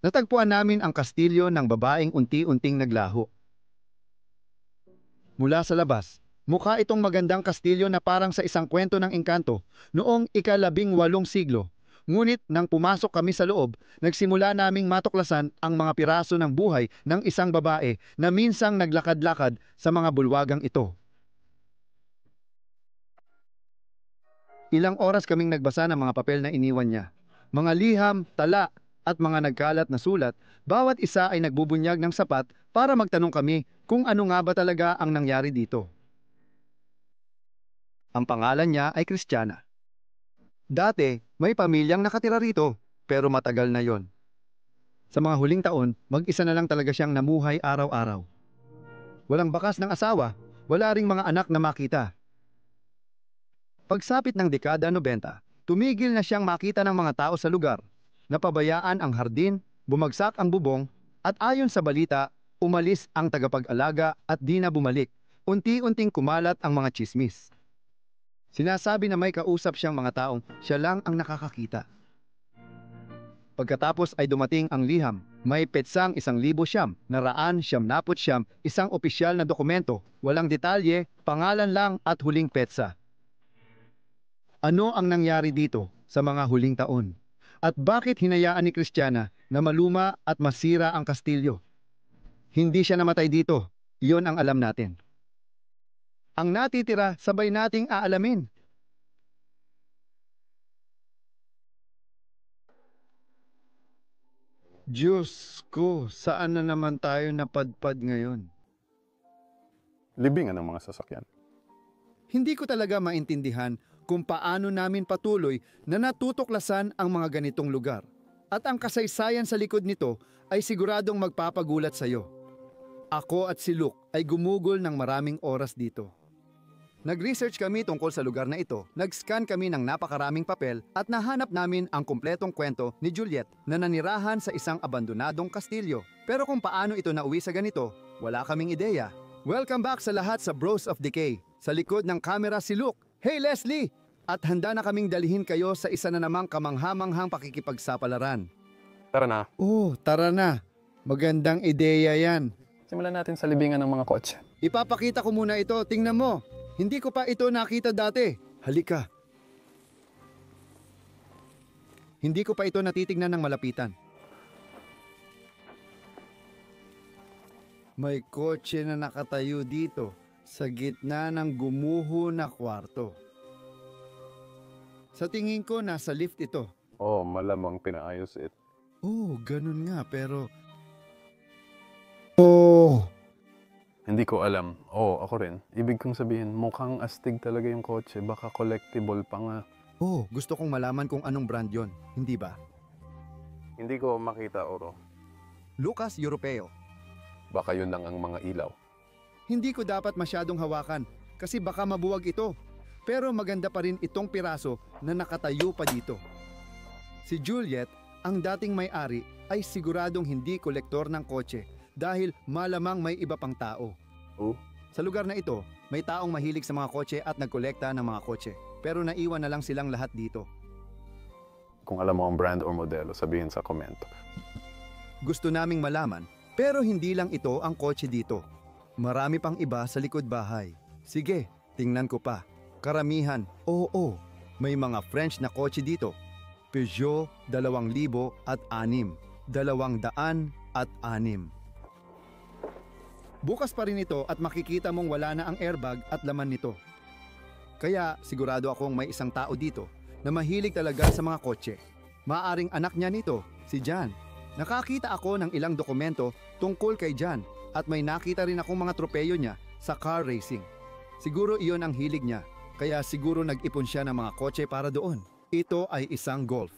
Natagpuan namin ang kastilyo ng babaeng unti-unting naglaho. Mula sa labas, mukha itong magandang kastilyo na parang sa isang kwento ng engkanto noong ika-18 siglo. Ngunit nang pumasok kami sa loob, nagsimula naming matuklasan ang mga piraso ng buhay ng isang babae na minsang naglakad-lakad sa mga bulwagang ito. Ilang oras kaming nagbasa ng mga papel na iniwan niya. Mga liham, tala, at mga nagkalat na sulat, bawat isa ay nagbubunyag ng sapat para magtanong kami kung ano nga ba talaga ang nangyari dito. Ang pangalan niya ay Kristiyana. Dati, may pamilyang nakatira rito, pero matagal na yon. Sa mga huling taon, mag-isa na lang talaga siyang namuhay araw-araw. Walang bakas ng asawa, wala ring mga anak na makita. Pagsapit ng dekada 90, tumigil na siyang makita ng mga tao sa lugar. Napabayaan ang hardin, bumagsak ang bubong, at ayon sa balita, umalis ang tagapag-alaga at di na bumalik. Unti-unting kumalat ang mga tsismis. Sinasabi na may kausap siyang mga taong siya lang ang nakakakita. Pagkatapos ay dumating ang liham, may petsang 1,000 naraan siyam naput siyam, isang opisyal na dokumento, walang detalye, pangalan lang at huling petsa. Ano ang nangyari dito sa mga huling taon? At bakit hinayaan ni Kristiyana na maluma at masira ang kastilyo? Hindi siya namatay dito, iyon ang alam natin. Ang natitira, sabay nating aalamin. Diyos ko, saan na naman tayo napadpad ngayon? Libingan ng mga sasakyan. Hindi ko talaga maintindihan kung paano namin patuloy na natutuklasan ang mga ganitong lugar. At ang kasaysayan sa likod nito ay siguradong magpapagulat sa iyo. Ako at si Luke ay gumugol ng maraming oras dito. Nag-research kami tungkol sa lugar na ito, nag-scan kami ng napakaraming papel at nahanap namin ang kumpletong kwento ni Juliet na nanirahan sa isang abandonadong kastilyo. Pero kung paano ito nauwi sa ganito, wala kaming ideya. Welcome back sa lahat sa Bros of Decay. Sa likod ng kamera si Luke. Hey Leslie! At handa na kaming dalhin kayo sa isa na namang kamanghamanghang pakikipagsapalaran. Tara na. Oh, tara na. Magandang ideya yan. Simulan natin sa libingan ng mga kotse. Ipapakita ko muna ito, tingnan mo. Hindi ko pa ito nakita dati. Halika. Hindi ko pa ito natitignan ng malapitan. May kotse na nakatayo dito sa gitna ng gumuho na kwarto. Sa tingin ko, nasa lift ito. Oh, malamang pinaayos it. Oh, ganun nga, pero... Oh! Hindi ko alam. Oo, ako rin. Ibig kong sabihin, mukhang astig talaga yung kotse. Baka collectible pa nga. Oh, gusto kong malaman kung anong brand yon, hindi ba? Hindi ko makita, Oro. Lucas Europeo. Baka yun lang ang mga ilaw. Hindi ko dapat masyadong hawakan kasi baka mabuwag ito. Pero maganda pa rin itong piraso na nakatayo pa dito. Si Juliet, ang dating may-ari, ay siguradong hindi kolektor ng kotse dahil malamang may iba pang tao. Oh? Sa lugar na ito, may taong mahilig sa mga kotse at nagkolekta ng mga kotse. Pero naiwan na lang silang lahat dito. Kung alam mo ang brand or modelo, sabihin sa komento. Gusto naming malaman, pero hindi lang ito ang kotse dito. Marami pang iba sa likod bahay. Sige, tingnan ko pa. Karamihan, oo, may mga French na kotse dito. Peugeot 2006, 206. Bukas pa rin ito at makikita mong wala na ang airbag at laman nito. Kaya sigurado akong may isang tao dito na mahilig talaga sa mga kotse. Maaring anak niya nito, si John. Nakakita ako ng ilang dokumento tungkol kay John at may nakita rin akong mga tropeyo niya sa car racing. Siguro iyon ang hilig niya, kaya siguro nag-ipon siya ng mga kotse para doon. Ito ay isang Golf.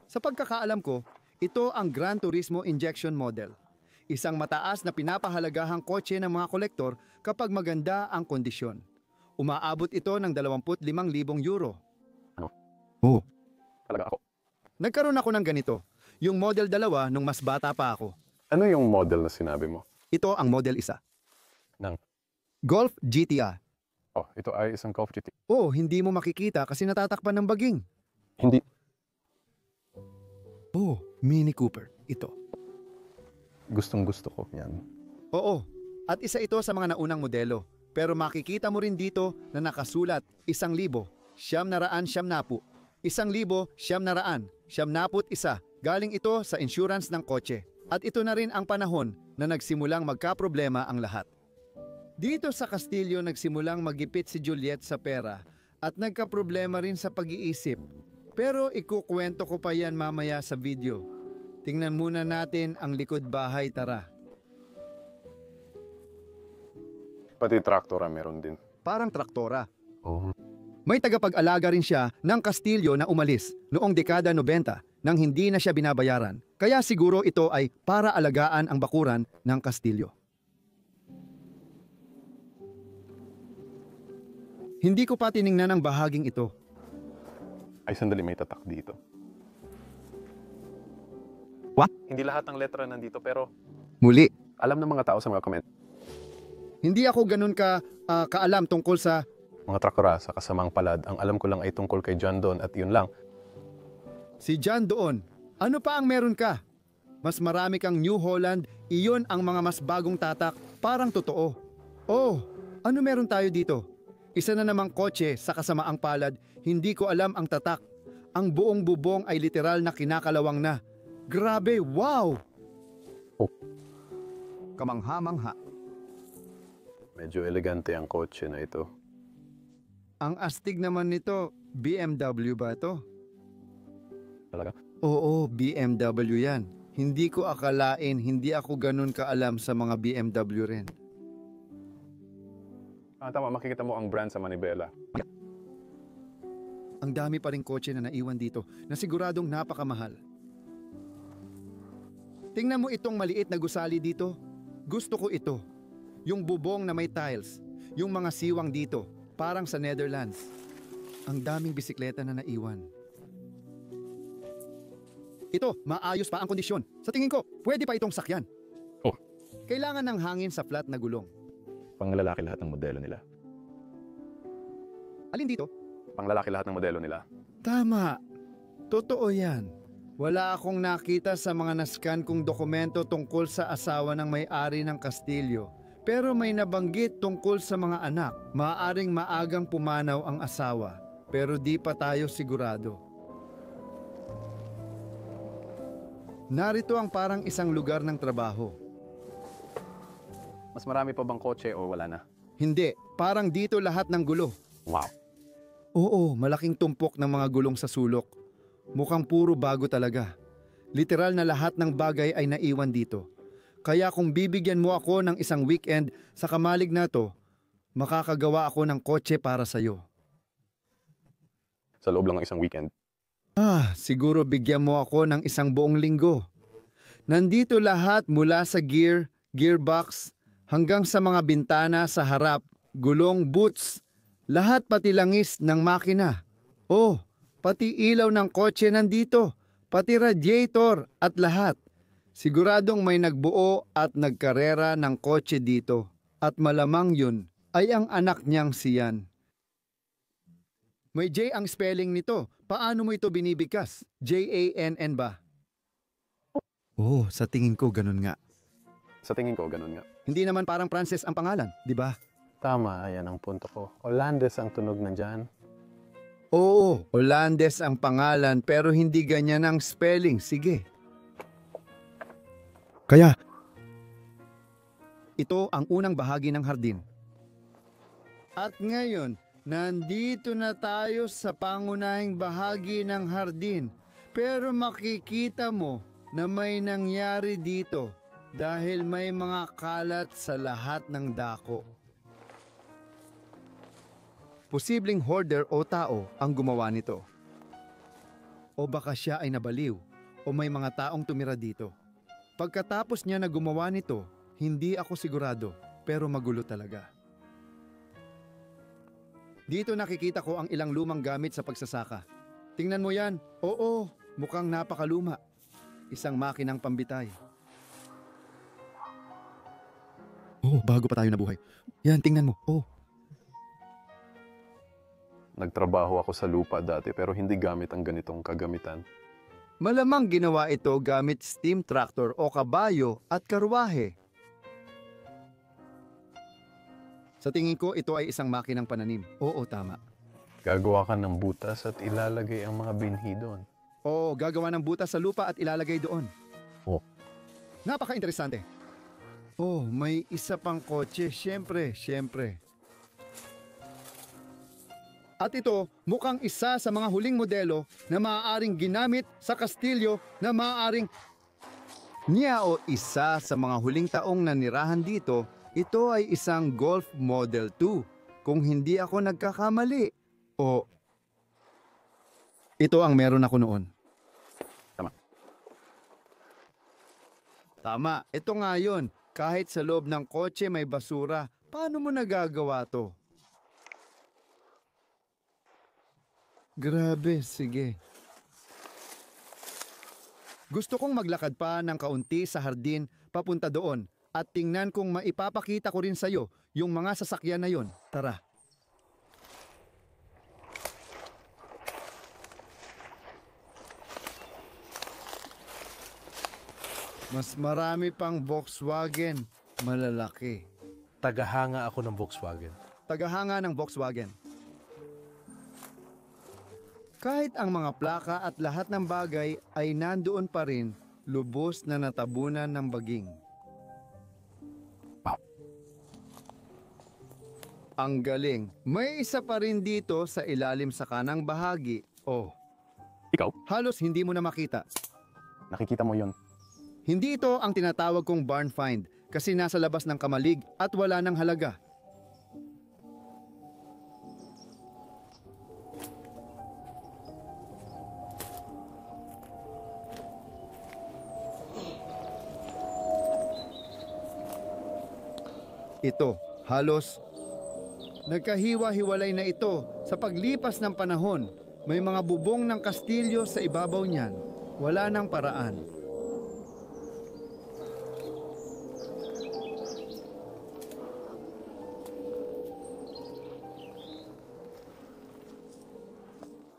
Sa pagkakaalam ko, ito ang Gran Turismo Injection Model. Isang mataas na pinapahalagahang kotse ng mga kolektor kapag maganda ang kondisyon. Umaabot ito ng 25,000 euro. Ano? Oh. Talaga ako. Nagkaroon ako ng ganito, yung Model 2 nung mas bata pa ako. Ano yung model na sinabi mo? Ito ang Model 1. Ng? Golf GTI. Oh, ito ay isang Golf GT. Oh, hindi mo makikita kasi natatakpan ng baging. Hindi. Oh, Mini Cooper. Ito. Gustong gusto ko yan. Oo. At isa ito sa mga naunang modelo. Pero makikita mo rin dito na nakasulat 1,000, 900, 1,000, 900, 91. Galing ito sa insurance ng kotse. At ito na rin ang panahon na nagsimulang magkaproblema ang lahat. Dito sa Kastilyo nagsimulang magipit si Juliet sa pera at nagkaproblema rin sa pag-iisip. Pero ikukwento ko pa yan mamaya sa video. Tingnan muna natin ang likod bahay, tara. Pati traktora meron din. Parang traktora. Oh. May tagapag-alaga rin siya ng Kastilyo na umalis noong dekada 90 nang hindi na siya binabayaran. Kaya siguro ito ay para alagaan ang bakuran ng Kastilyo. Hindi ko pa tiningnan ang bahaging ito. Ay, sandali, may tatak dito. What? Hindi lahat ng letra nandito, pero Muli, alam ng mga tao sa mga comment. hindi ako ganun kaalam tungkol sa... Mga traktora sa kasamang palad, ang alam ko lang ay tungkol kay John Don at yun lang. Si John doon. Ano pa ang meron ka? Mas marami kang New Holland, iyon ang mga mas bagong tatak, parang totoo. Oh, ano meron tayo dito? Isa na namang kotse sa kasamaang palad, hindi ko alam ang tatak. Ang buong bubong ay literal na kinakalawang na. Grabe, wow! Oh. Kamangha-mangha. Medyo elegante ang kotse na ito. Ang astig naman nito, BMW ba to? Talaga? Oo, BMW yan. Hindi ko akalain, hindi ako ganun kaalam sa mga BMW rin. Tama, makikita mo ang brand sa manibela. Ang dami pa rin kotse na naiwan dito na siguradong napakamahal. Tingnan mo itong maliit na gusali dito. Gusto ko ito. Yung bubong na may tiles. Yung mga siwang dito. Parang sa Netherlands. Ang daming bisikleta na naiwan. Ito, maayos pa ang kondisyon. Sa tingin ko, pwede pa itong sakyan. Oh. Kailangan ng hangin sa flat na gulong. Panglalaki lahat ng modelo nila. Alin dito? Panglalaki lahat ng modelo nila. Tama. Totoo yan. Wala akong nakita sa mga nascan kong dokumento tungkol sa asawa ng may-ari ng Kastilyo. Pero may nabanggit tungkol sa mga anak. Maaaring maagang pumanaw ang asawa. Pero di pa tayo sigurado. Narito ang parang isang lugar ng trabaho. Mas marami pa bang kotse o wala na? Hindi, parang dito lahat ng gulo. Wow. Oo, malaking tumpok ng mga gulong sa sulok. Mukhang puro bago talaga. Literal na lahat ng bagay ay naiwan dito. Kaya kung bibigyan mo ako ng isang weekend sa kamalig na to, makakagawa ako ng kotse para sa'yo. Sa loob lang ng isang weekend. Siguro bigyan mo ako ng isang buong linggo. Nandito lahat mula sa gear, gearbox, hanggang sa mga bintana sa harap, gulong, boots, lahat pati langis ng makina. Oh, pati ilaw ng kotse nandito, pati radiator at lahat. Siguradong may nagbuo at nagkarera ng kotse dito at malamang yun ay ang anak niyang si Yan. May J ang spelling nito. Paano mo ito binibigkas? J-A-N-N ba? Oh, sa tingin ko ganun nga. Sa tingin ko, ganun nga. Hindi naman parang Frances ang pangalan, di ba? Tama, ayan ang punto ko. Hollandes ang tunog nandyan. Oo, Hollandes ang pangalan pero hindi ganyan ang spelling. Sige. Kaya, ito ang unang bahagi ng hardin. At ngayon, nandito na tayo sa pangunahing bahagi ng hardin. Pero makikita mo na may nangyari dito dahil may mga kalat sa lahat ng dako. Posibleng hoarder o tao ang gumawa nito. O baka siya ay nabaliw o may mga taong tumira dito. Pagkatapos niya na gumawa nito, hindi ako sigurado pero magulo talaga. Dito nakikita ko ang ilang lumang gamit sa pagsasaka. Tingnan mo yan. Oo, mukhang napakaluma. Isang makinang pambitay. Oh, bago pa tayo nabuhay. Yan, tingnan mo. Oh. Nagtrabaho ako sa lupa dati pero hindi gamit ang ganitong kagamitan. Malamang ginawa ito gamit steam tractor o kabayo at karwahe. Sa tingin ko, ito ay isang makinang pananim. Oo, tama. Gagawa ka ng butas at ilalagay ang mga binhi doon. Oo, gagawa ng butas sa lupa at ilalagay doon. Oh. Napaka-interesante. Oh, may isa pang kotse. Siyempre. At ito, mukhang isa sa mga huling modelo na maaaring ginamit sa kastilyo na maaaring niya o isa sa mga huling taong nanirahan dito. Ito ay isang Golf Model 2, kung hindi ako nagkakamali. O, ito ang meron ako noon. Tama, ito nga yun. Kahit sa loob ng kotse may basura, paano mo nagagawa to? Grabe, sige. Gusto kong maglakad pa ng kaunti sa hardin papunta doon at tingnan kung maipapakita ko rin sa'yo yung mga sasakyan na yon. Tara. Mas marami pang Volkswagen. Malalaki. Tagahanga ako ng Volkswagen. Tagahanga ng Volkswagen. Kahit ang mga plaka at lahat ng bagay ay nandoon pa rin, lubos na natabunan ng baging. Ang galing. May isa pa rin dito sa ilalim sa kanang bahagi. Oh, Ikaw? halos hindi mo na makita. Nakikita mo yon. Hindi ito ang tinatawag kong barn find kasi nasa labas ng kamalig at wala ng halaga. Ito, halos nagkahiwa-hiwalay na ito sa paglipas ng panahon. May mga bubong ng kastilyo sa ibabaw niyan. Wala nang paraan.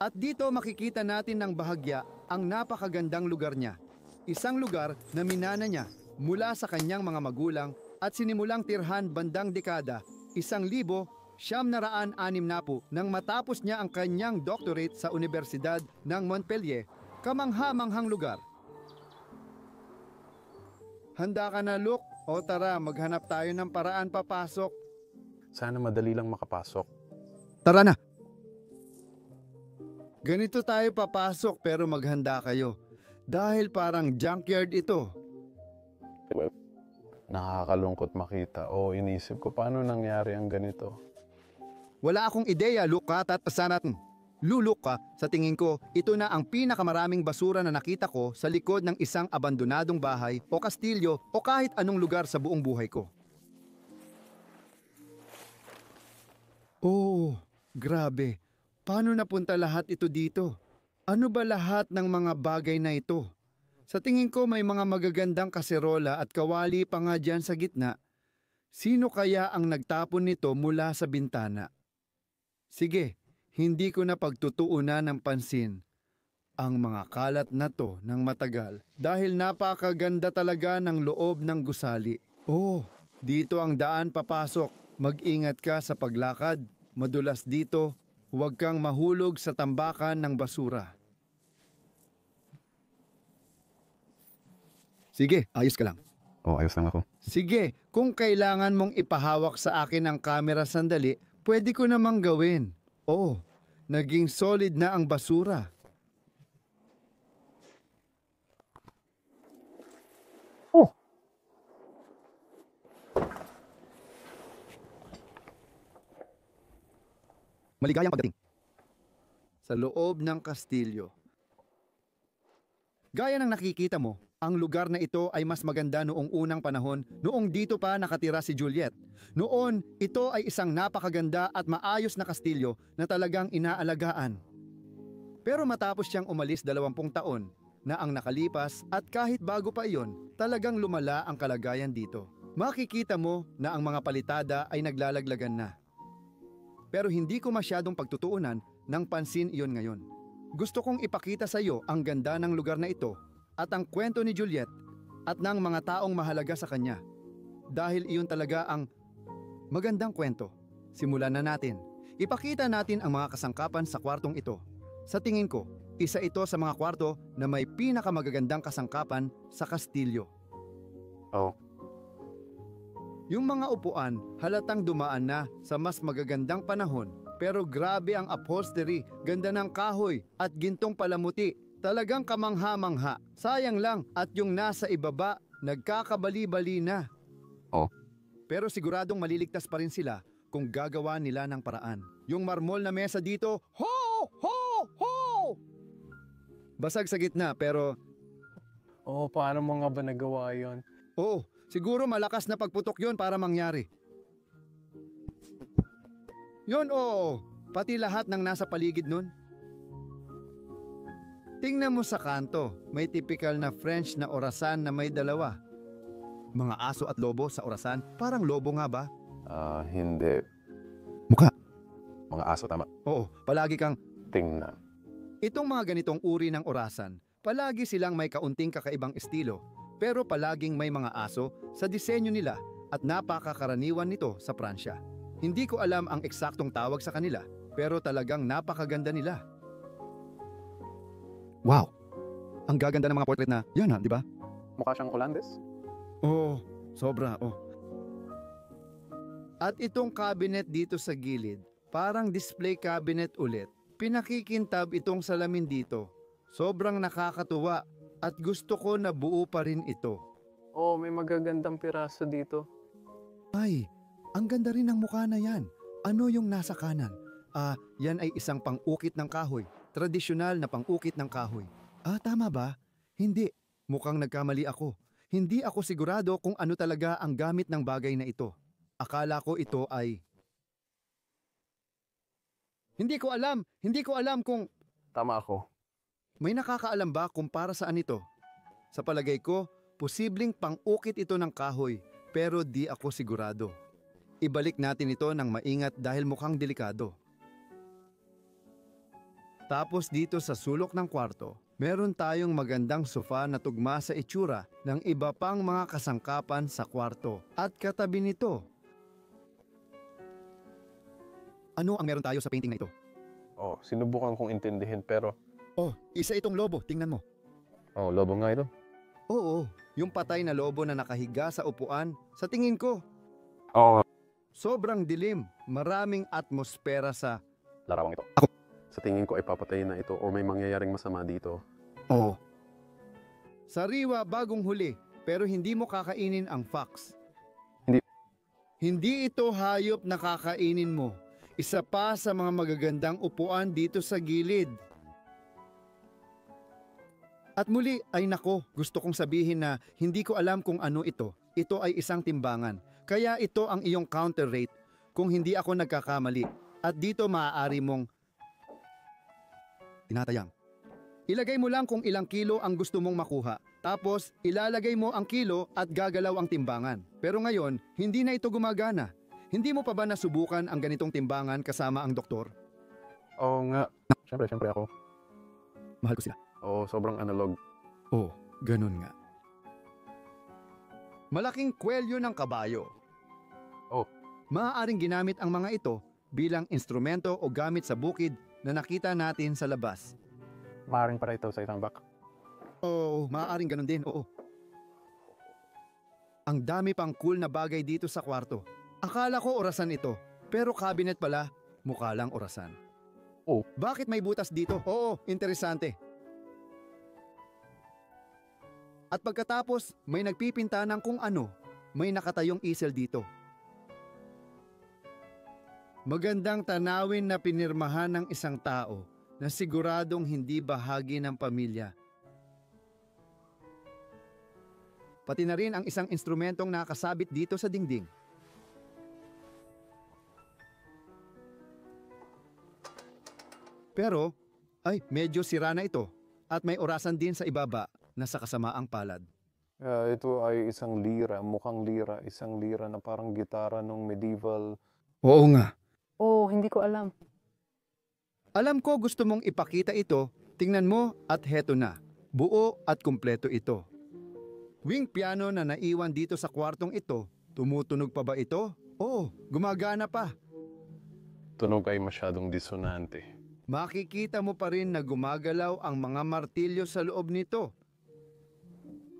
At dito makikita natin ng bahagya ang napakagandang lugar niya. Isang lugar na minana niya mula sa kanyang mga magulang at sinimulang tirhan bandang dekada 1960 nang matapos niya ang kanyang doctorate sa Universidad ng Montpellier, kamangha-manghang lugar. Handa ka na, Luke? O tara, maghanap tayo ng paraan papasok. Sana madali lang makapasok. Tara na! Ganito tayo papasok pero maghanda kayo. Dahil parang junkyard ito. Nakakalungkot makita. O inisip ko, paano nangyari ang ganito? Wala akong ideya, Luke, tatasan natin. Luluk ka, sa tingin ko, ito na ang pinakamaraming basura na nakita ko sa likod ng isang abandonadong bahay o kastilyo o kahit anong lugar sa buong buhay ko. Oh, grabe. Paano napunta lahat ito dito? Ano ba lahat ng mga bagay na ito? Sa tingin ko may mga magagandang kaserola at kawali pa nga dyan sa gitna. Sino kaya ang nagtapon nito mula sa bintana? Sige, hindi ko na pagtutuunan ng pansin ang mga kalat na to ng matagal dahil napakaganda talaga ng loob ng gusali. Oh, dito ang daan papasok. Mag-ingat ka sa paglakad. Madulas dito. Huwag kang mahulog sa tambakan ng basura. Sige, ayos ka lang. Oh, ayos lang ako. Sige, kung kailangan mong ipahawak sa akin ang camera sandali, pwede ko namang gawin. Oh, naging solid na ang basura. Oh! Maligayang pagdating. Sa loob ng kastilyo. Gaya ng nakikita mo, ang lugar na ito ay mas maganda noong unang panahon, noong dito pa nakatira si Juliet. Noon, ito ay isang napakaganda at maayos na kastilyo na talagang inaalagaan. Pero matapos siyang umalis 20 taon na ang nakalipas at kahit bago pa iyon, talagang lumala ang kalagayan dito. Makikita mo na ang mga palitada ay naglalaglagan na. Pero hindi ko masyadong pagtutuunan ng pansin iyon ngayon. Gusto kong ipakita sa iyo ang ganda ng lugar na ito at ang kwento ni Juliet at ng mga taong mahalaga sa kanya. Dahil iyon talaga ang magandang kwento. Simulan na natin. Ipakita natin ang mga kasangkapan sa kwartong ito. Sa tingin ko, isa ito sa mga kwarto na may pinakamagagandang kasangkapan sa kastilyo. Oh, Yung mga upuan halatang dumaan na sa mas magagandang panahon, pero grabe ang upholstery, ganda ng kahoy at gintong palamuti. Talagang kamangha-mangha. Sayang lang at yung nasa ibaba nagkakabali-bali na. Oh. Pero siguradong maliligtas pa rin sila kung gagawa nila ng paraan. Yung marmol na mesa dito, ho! Ho! Ho! Basag sa gitna pero oh, paano mo nga ba nagawa yun? oo, siguro malakas na pagputok yon para mangyari. Yun oo, pati lahat ng nasa paligid nun. Tingnan mo sa kanto, may typical na French na orasan na may dalawa. Mga aso at lobo sa orasan, parang lobo nga ba? Hindi. Mukha. Mga aso, tama. Oo, palagi kang, Tingnan. itong mga ganitong uri ng orasan, palagi silang may kaunting kakaibang estilo, pero palaging may mga aso sa disenyo nila at napakakaraniwan nito sa Pransya. Hindi ko alam ang eksaktong tawag sa kanila, pero talagang napakaganda nila. Wow! Ang gaganda ng mga portrait na yan ha, di ba? Mukha siyang Holandes? Oo, sobra, oh. At itong cabinet dito sa gilid, parang display cabinet ulit. Pinakikintab itong salamin dito. Sobrang nakakatuwa at gusto ko na buo pa rin ito. Oh, may magagandang piraso dito. Ay, ang ganda rin ng mukha na yan. Ano yung nasa kanan? Yan ay isang pang-ukit ng kahoy. Tradisyonal na pang-ukit ng kahoy. Tama ba? Hindi. Mukhang nagkamali ako. Hindi ako sigurado kung ano talaga ang gamit ng bagay na ito. Akala ko ito ay... Hindi ko alam kung... Tama ako. May nakakaalam ba kung para saan ito? Sa palagay ko, posibleng pang-ukit ito ng kahoy, pero di ako sigurado. Ibalik natin ito ng maingat dahil mukhang delikado. Tapos dito sa sulok ng kwarto, meron tayong magandang sofa na tugma sa itsura ng iba pang mga kasangkapan sa kwarto. At katabi nito, ano ang meron tayo sa painting na ito? Oh, sinubukan kong intindihin pero... Oh, isa itong lobo, tingnan mo. Oh, lobo nga ito. Oo, yung patay na lobo na nakahiga sa upuan, sa tingin ko, Oo, sobrang dilim, maraming atmosfera sa... larawang ito. Sa tingin ko ay papatayin na ito o may mangyayaring masama dito. Oo. Sariwa bagong huli, pero hindi mo kakainin ang fox. Hindi. Hindi ito hayop na kakainin mo. Isa pa sa mga magagandang upuan dito sa gilid. At muli, ay nako, gusto kong sabihin na hindi ko alam kung ano ito. Ito ay isang timbangan. Kaya ito ang iyong counter rate kung hindi ako nagkakamali. At dito maaari mong tinatayang. Ilagay mo lang kung ilang kilo ang gusto mong makuha. Tapos, ilalagay mo ang kilo at gagalaw ang timbangan. Pero ngayon, hindi na ito gumagana. Hindi mo pa ba nasubukan ang ganitong timbangan kasama ang doktor? Oo nga. Siyempre ako. Mahal ko sila. Oo, sobrang analog. Oh, ganun nga. Malaking kwelyo ng kabayo. Oh. Maaaring ginamit ang mga ito bilang instrumento o gamit sa bukid na nakita natin sa labas. Maaaring para ito sa isang bak. Oo, maaaring ganun din, oo. Ang dami pang cool na bagay dito sa kwarto. Akala ko orasan ito, pero cabinet pala, mukha lang orasan. Oh. Bakit may butas dito? Oo, interesante. At pagkatapos, may nagpipinta ng kung ano, may nakatayong easel dito. Magandang tanawin na pinirmahan ng isang tao na siguradong hindi bahagi ng pamilya. Pati na rin ang isang instrumentong nakasabit dito sa dingding. Pero, ay medyo sira na ito at may orasan din sa ibaba na sa kasamaang palad. Ito ay isang lira, mukhang lira, isang lira na parang gitara nung medieval. Oo nga. Oh, hindi ko alam. Alam ko gusto mong ipakita ito, Tingnan mo at heto na. Buo at kumpleto ito. Wing piano na naiwan dito sa kwartong ito. Tumutunog pa ba ito? Oo, gumagana pa. Tunog ay masyadong disonante. Makikita mo pa rin na gumagalaw ang mga martilyo sa loob nito.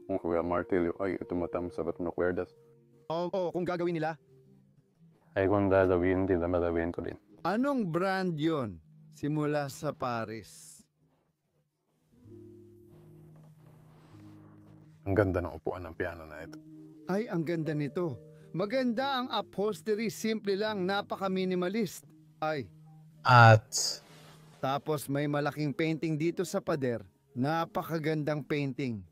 Ang kuya martilyo ay tumatam sa ba't na kwerdas. Oo, kung gagawin nila. Ay kung dadawin, din na madawin ko din. Anong brand yon? Simula sa Paris. Ang ganda ng upuan ng piano na ito. Ay, ang ganda nito. Maganda ang upholstery, simple lang, napaka-minimalist. Ay, At tapos may malaking painting dito sa pader. Napakagandang painting.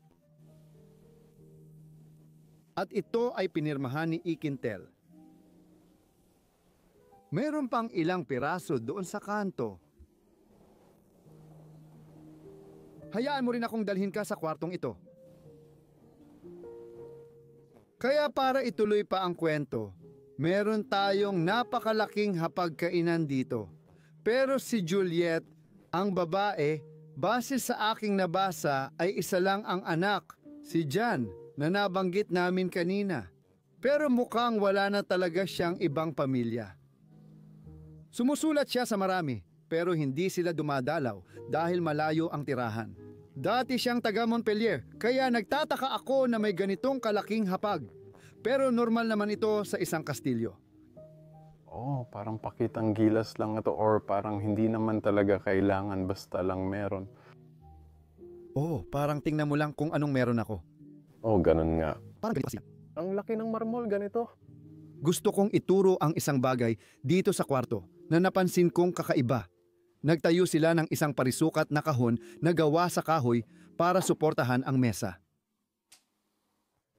At ito ay pinirmahan ni Ikintel. Meron pang ilang piraso doon sa kanto. Hayaan mo rin akong dalhin ka sa kwartong ito. Kaya para ituloy pa ang kwento, meron tayong napakalaking hapagkainan dito. Pero si Juliet, ang babae, base sa aking nabasa ay isa lang ang anak, si Jan, na nabanggit namin kanina. Pero mukhang wala na talaga siyang ibang pamilya. Sumusulat siya sa marami, pero hindi sila dumadalaw dahil malayo ang tirahan. Dati siyang taga Montpellier, kaya nagtataka ako na may ganitong kalaking hapag. Pero normal naman ito sa isang kastilyo. Oh, parang pakitang gilas lang ito or parang hindi naman talaga kailangan basta lang meron. Oh, parang tingnan mo lang kung anong meron ako. Oh, ganun nga. Parang ganito kasi. Ang laki ng marmol, ganito. Gusto kong ituro ang isang bagay dito sa kwarto na napansin kong kakaiba. Nagtayo sila ng isang parisukat na kahon na gawa sa kahoy para suportahan ang mesa.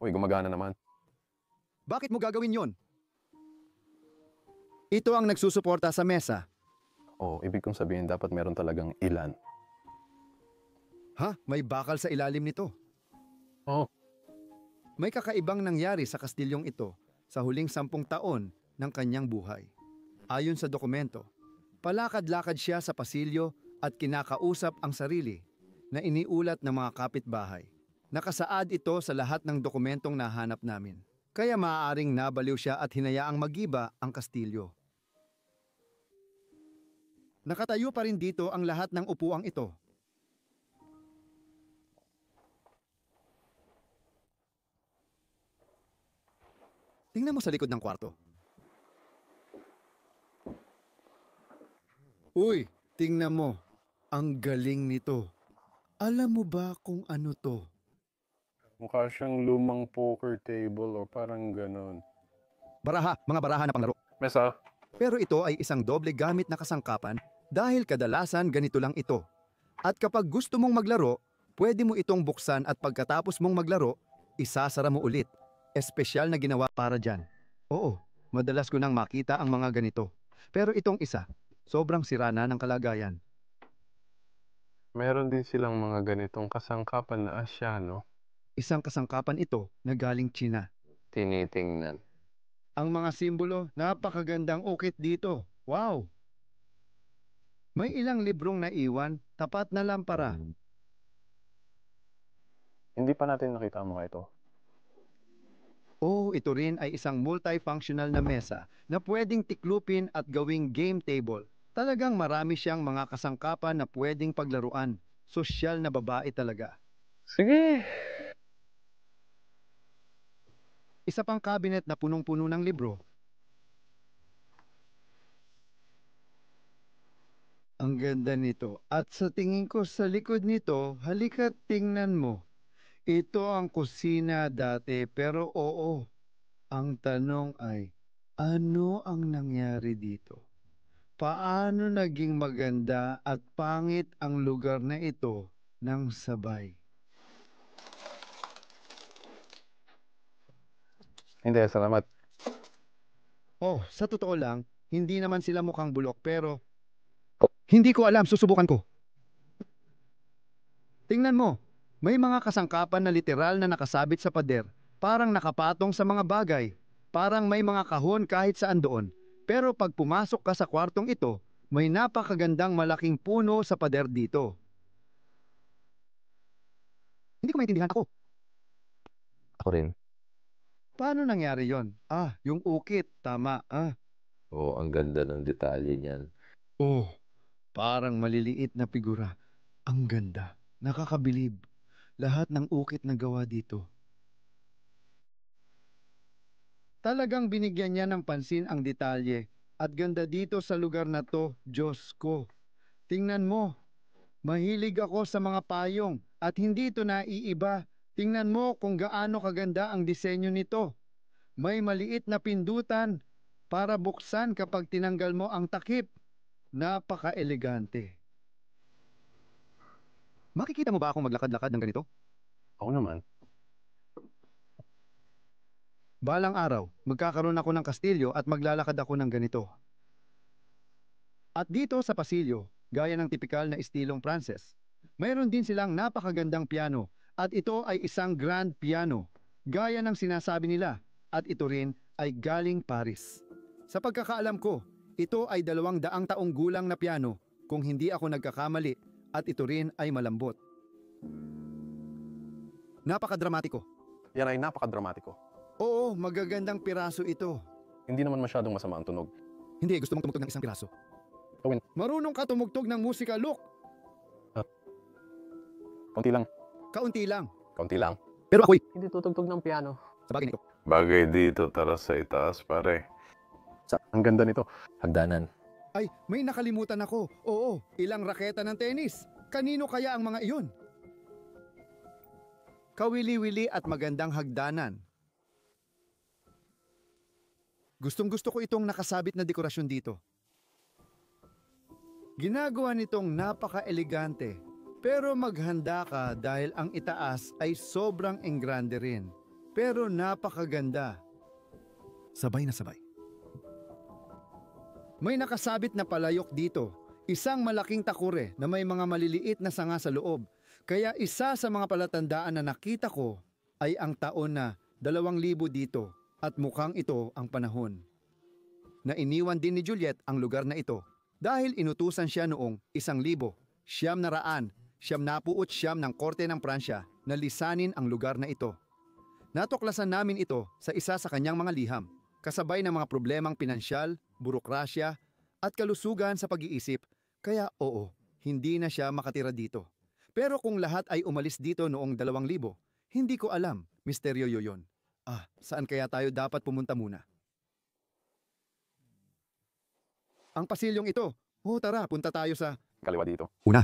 Uy, gumagana naman. Bakit mo gagawin yon? Ito ang nagsusuporta sa mesa. Oh, ibig kong sabihin dapat meron talagang ilan. Ha? May bakal sa ilalim nito. Oh. May kakaibang nangyari sa kastilyong ito sa huling 10 taon ng kanyang buhay. Ayon sa dokumento, palakad-lakad siya sa pasilyo at kinakausap ang sarili na iniulat ng mga kapitbahay. Nakasaad ito sa lahat ng dokumentong nahanap namin. Kaya maaaring nabaliw siya at hinayaang magiba ang kastilyo. Nakatayo pa rin dito ang lahat ng upuang ito. Tingnan mo sa likod ng kwarto. Uy, tingnan mo. Ang galing nito. Alam mo ba kung ano to? Mukha siyang lumang poker table o parang ganun. Baraha, mga baraha na panglaro. Mesa, Pero ito ay isang doble gamit na kasangkapan dahil kadalasan ganito lang ito. At kapag gusto mong maglaro, pwede mo itong buksan at pagkatapos mong maglaro, isasara mo ulit. Espesyal na ginawa para dyan. Oo, madalas ko nang makita ang mga ganito. Pero itong isa, sobrang sira na ng kalagayan. meron din silang mga ganitong kasangkapan na Asyano. Isang kasangkapan ito na galing China. Tinitingnan. Ang mga simbolo, napakagandang ukit dito. Wow! May ilang librong naiwan, tapat na lampara. Hindi pa natin nakita ang mga ito. Oh, ito rin ay isang multifunctional na mesa na pwedeng tiklupin at gawing game table. Talagang marami siyang mga kasangkapan na pwedeng paglaruan. Sosyal na babae talaga. Sige! Isa pang cabinet na punong-puno ng libro. Ang ganda nito. At sa tingin ko sa likod nito, halika tingnan mo. Ito ang kusina dati, pero oo. Ang tanong ay, ano ang nangyari dito? Paano naging maganda at pangit ang lugar na ito ng sabay? Hindi, salamat. Oh, sa totoo lang, hindi naman sila mukhang bulok pero hindi ko alam, susubukan ko. Tingnan mo, may mga kasangkapan na literal na nakasabit sa pader, parang nakapatong sa mga bagay, parang may mga kahon kahit saan doon. Pero pag pumasok ka sa kwartong ito, may napakagandang malaking puno sa pader dito. Hindi ko maintindihan ako. Ako rin. Paano nangyari yon? Yung ukit. Tama. Oo, ang ganda ng detalye niyan. Oh, parang maliliit na figura. Ang ganda. Nakakabilib. Lahat ng ukit na gawa dito. Talagang binigyan niya ng pansin ang detalye. At ganda dito sa lugar na to, Diyos ko. Tingnan mo, mahilig ako sa mga payong at hindi ito naiiba. Tingnan mo kung gaano kaganda ang disenyo nito. May maliit na pindutan para buksan kapag tinanggal mo ang takip. Napaka-elegante. Makikita mo ba akong maglakad-lakad ng ganito? Ako naman. Balang araw, magkakaroon ako ng kastilyo at maglalakad ako ng ganito. At dito sa pasilyo, gaya ng tipikal na estilong Pranses, mayroon din silang napakagandang piano at ito ay isang grand piano, gaya ng sinasabi nila, at ito rin ay galing Paris. Sa pagkakaalam ko, ito ay 200 taong gulang na piano kung hindi ako nagkakamali at ito rin ay malambot. Napakadramatiko. Yan ay napakadramatiko. Oo, magagandang piraso ito. Hindi naman masyadong masama ang tunog. Hindi, gusto mong tumugtog ng isang piraso. Gawin. Marunong ka tumugtog ng musika, Luke. Kaunti lang. Kaunti lang. Kaunti lang. Pero ako'y, Hindi tutugtog ng piano. sa bagay nito, Bagay dito, tara sa itaas, pare. Ang ganda nito. Hagdanan. ay may nakalimutan ako. Oo, ilang raketa ng tennis. Kanino kaya ang mga iyon? Kawili-wili at magandang hagdanan. Gustong-gusto ko itong nakasabit na dekorasyon dito. Ginagawa nitong napaka-elegante. Pero maghanda ka dahil ang itaas ay sobrang enggrande rin. Pero napakaganda. Sabay na sabay. May nakasabit na palayok dito. Isang malaking takure na may mga maliliit na sanga sa loob. Kaya isa sa mga palatandaan na nakita ko ay ang taon na 2000 dito at mukhang ito ang panahon. Na iniwan din ni Juliet ang lugar na ito dahil inutusan siya noong 1900 ng korte ng Pransya na lisanin ang lugar na ito. Natuklasan namin ito sa isa sa kanyang mga liham, kasabay ng mga problemang pinansyal, burokrasya at kalusugan sa pag-iisip, kaya oo, hindi na siya makatira dito. Pero kung lahat ay umalis dito noong 2000, hindi ko alam, misteryo yun. Saan kaya tayo dapat pumunta muna? Ang pasilyong ito. Tara, punta tayo sa Kaliwa dito. una.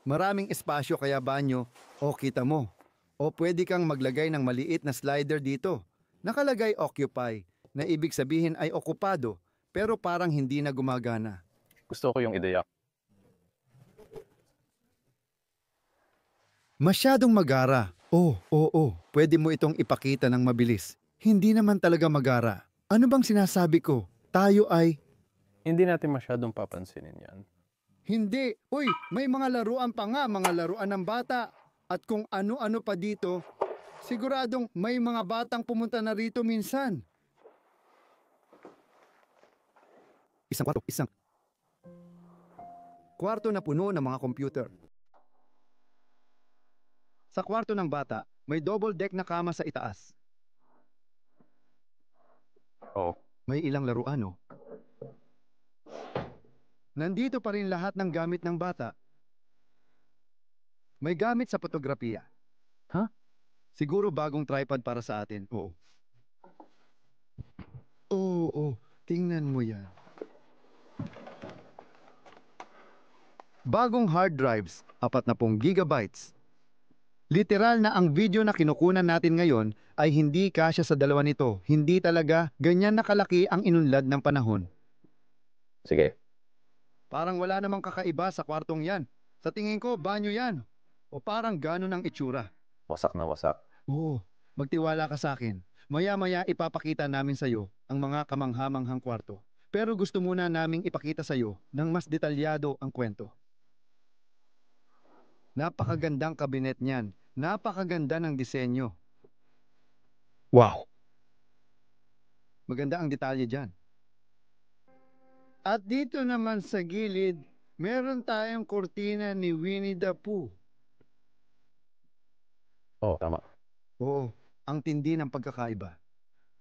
Maraming espasyo kaya banyo, kita mo. O pwede kang maglagay ng maliit na slider dito. Nakalagay occupy, na ibig sabihin ay okupado, pero parang hindi na gumagana. Gusto ko yung ideya. Masyadong magara. Pwede mo itong ipakita ng mabilis. Hindi naman talaga magara. Ano bang sinasabi ko? Tayo ay... Hindi natin masyadong papansinin yan. Hindi. May mga laruan pa nga, mga laruan ng bata. At kung ano-ano pa dito, siguradong may mga batang pumunta na rito minsan. Isang kwarto na puno ng mga computer. Sa kwarto ng bata, may double deck na kama sa itaas. Oo. May ilang laruan, Nandito pa rin lahat ng gamit ng bata. May gamit sa fotografiya. Siguro bagong tripod para sa atin. Oo. Tingnan mo yan. Bagong hard drives, 40 gigabytes. Literal na ang video na kinukunan natin ngayon ay hindi kasya sa dalawa nito. Hindi talaga ganyan nakalaki ang inunlad ng panahon. Sige. Parang wala namang kakaiba sa kwartong yan. Sa tingin ko, banyo yan. O parang gano'n ang itsura. Wasak na wasak. Magtiwala ka sa akin. Maya-maya ipapakita namin sa'yo ang mga kamanghamanghang kwarto. Pero gusto muna naming ipakita sa'yo ng mas detalyado ang kwento. Napakagandang kabinet niyan. Napakaganda ng disenyo. Wow! Maganda ang detalye dyan. At dito naman sa gilid, meron tayong kurtina ni Winnie the Pooh. Oo, tama. Oo, ang tindi ng pagkakaiba.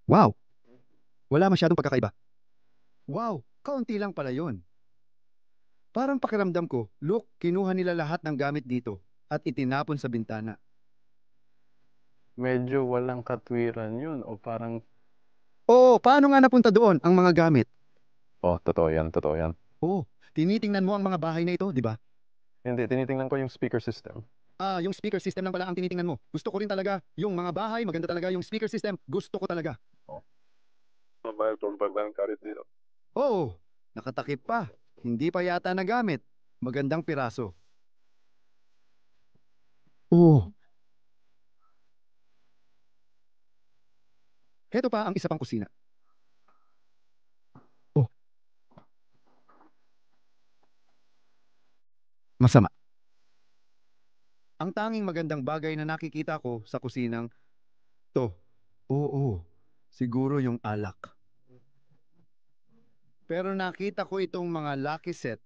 Wow! Wala masyadong pagkakaiba. Wow! Kaunti lang pala yun. Parang pakiramdam ko, look, kinuha nila lahat ng gamit dito at itinapon sa bintana. Medyo walang katwiran yun o parang... Oo, paano nga napunta doon ang mga gamit? Oh, totoo yan, totoo yan. Oo, tinitingnan mo ang mga bahay na ito, di ba? Hindi, tinitingnan ko yung speaker system. Yung speaker system lang pala ang tinitingnan mo. Gusto ko rin talaga yung mga bahay, maganda talaga yung speaker system. Gusto ko talaga. Mobile broadband karit dito. Oo, nakatakip pa. Hindi pa yata nagamit. Magandang piraso. Oo. Heto pa ang isa pang kusina. Oh, masama. Ang tanging magandang bagay na nakikita ko sa kusinang to. Oo, siguro yung alak. Pero nakita ko itong mga lucky set.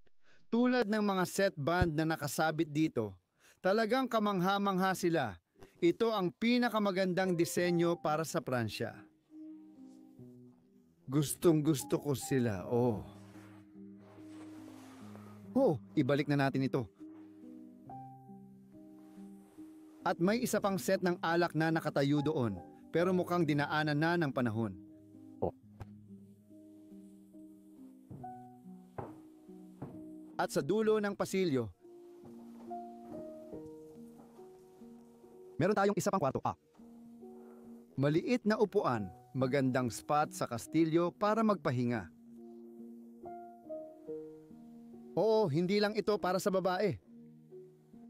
Tulad ng mga set band na nakasabit dito. Talagang kamangha-mangha sila. Ito ang pinakamagandang disenyo para sa Pransya. Gustong gusto ko sila, oh. Oh, ibalik na natin ito. At may isa pang set ng alak na nakatayo doon, pero mukhang dinaanan na ng panahon. Oh. At sa dulo ng pasilyo, meron tayong isa pang kwarto. Maliit na upuan, magandang spot sa kastilyo para magpahinga. Oo, hindi lang ito para sa babae.